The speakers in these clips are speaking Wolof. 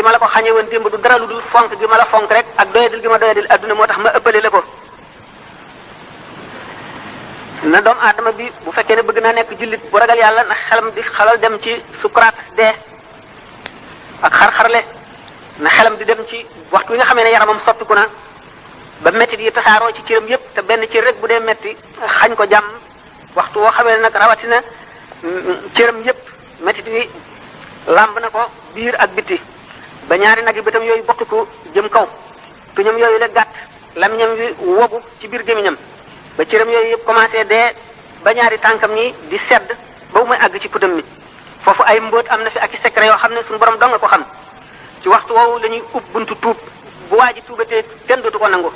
ma la ko xañe woon démb du dara lu dul fonk gi ma la fonk rek ak doyadil gi ma doyadil adduna moo tax ma ëppale la ko na doomu aadama bi bu fekkee ne bëgg naa nekk jullit bu ragal yàlla na xelam di xalal dem ci sukuraat dee ak xar-xarle na xelam di dem ci waxtu wi nga xamee ne yaramam soppiku na ba métti yi tasaaroo ci cëram yépp te benn cër rek bu dee métti xañ ko jàmm waxtu woo xamee ne nag rawatina cëram yépp métti yi làmb na ko biir ak bitti ba ñaari nag yi bëtam yooyu bokkiku jëm kaw tuñam yooyu la gàtt lamiñam wi wogu ci biir gémiñam ba cëram yooyu yëpp commencé dee ba ñaari tànkam ñi di sedd ba mu may àgg ci putam mi foofu ay mbóot am na fi ak i secret yoo xam ne suñu borom dong nga ko xam ci waxtu woowu la ñuy ub buntu tuub bu waa ji tuubatee kenn dootu ko nangu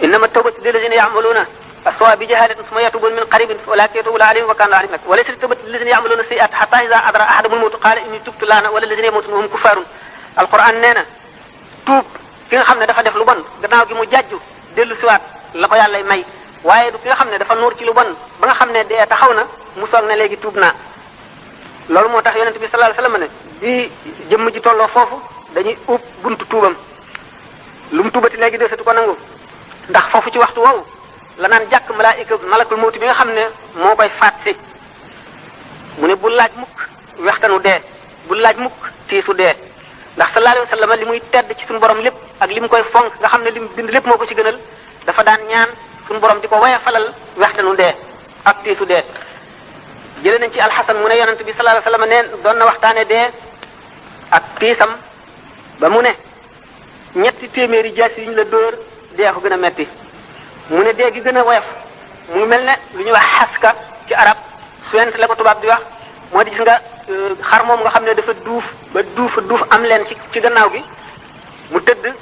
innama tawbatu lillazina ya'maluna as-su'a bi jahalatin thumma yatubuna min qaribin fa ulaika yatubu alayhim wa kana alayhim wa laysa tawbatu lillazina ya'maluna sayyi'ati hatta idha adra ahadahum al-mawt qala inni tubtu lana wala allazina yamutuna wa hum kuffarun alquran nee na tuub ki nga xam ne dafa def lu bon gannaaw gi mu jàjju dellu siwaat la ko yàlla may waaye du ki nga xam ne dafa nuur ci lu bon ba nga xam ne dee taxaw na mu soog ne léegi tuub naa loolu moo tax yonent bi sallallahu alayhi wasallam ne bi jëmm ji tolloo foofu dañuy ub buntu tuubam lu mu tuubati léegi desetu ko nangu ndax foofu ci waxtu woowu la naan jàkk malakul mawti bi nga xam ne moo koy faat si mu ne bu laaj mukk wextanu dee bu laaj mukk tiisu dee ndax sallallahu alayhi wasallam li muy tedd ci suñu borom lépp ak li mu koy fonk nga xam ne li mu bind lépp moo ko ci gënal dafa daan ñaan suñu borom di ko waya falal wextanu dee ak tiisu dee jëlee nañ ci alxasan mu ne yonent bi sallallahu alayhi wasallam neen doon na waxtaane dee ak tiisam ba mu ne ñetti téeméeri jaas yi ñu la dóor dee ko gën a metti mu ne dee gi gën a woyof mu mel ne lu ñuy wax xaska ci arab suent la ko tubaab di wax moo di gis nga xar moom nga xam ne dafa duuf ba duuf am leen ci gannaaw gi mu tëdd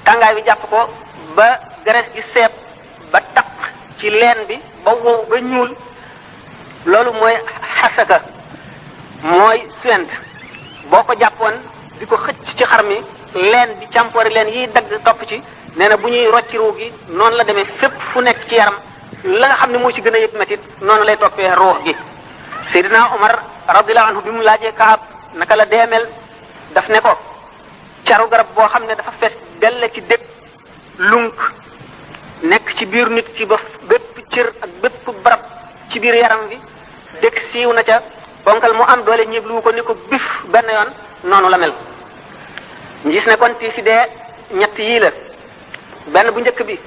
tàngaay bi jàpp ko ba graisse gi seeb ba taq ci leen bi ba wow ba ñuul loolu mooy xasaka mooy suent boo ko jàppoon di ko xëcc ci xar mi leen bi càmpoori leen yiy dagg topp ci nee na bu ñuy rocci ruux gi noonu la demee fépp fu nekk ci yaram la nga xam ne moo ci gën a yëg métit noonu lay toppee ruux gi Seydina Omar radiyallahu anhu bi mu laajee Kaab naka la deemel daf ne ko caru garab boo xam ne dafa fees dell ci dëkk lunk nekk ci biir nit ki ba bépp cër ak bépp barab ci biir yaram bi dëkk siiw na ca bonkal mu am doole ñiblu ko ni ko bif benn yoon noonu la mel ñu gis ne kon tii si dee ñett yii la benn bu njëkk bi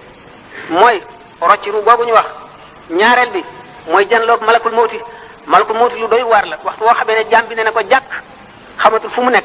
mooy rocci ru googu ñu wax ñaareel bi mooy janloog malakul mawti lu doy waar la waxtu woo xamee ne jaam bi ne na ko jàkk xamatul fu mu nekk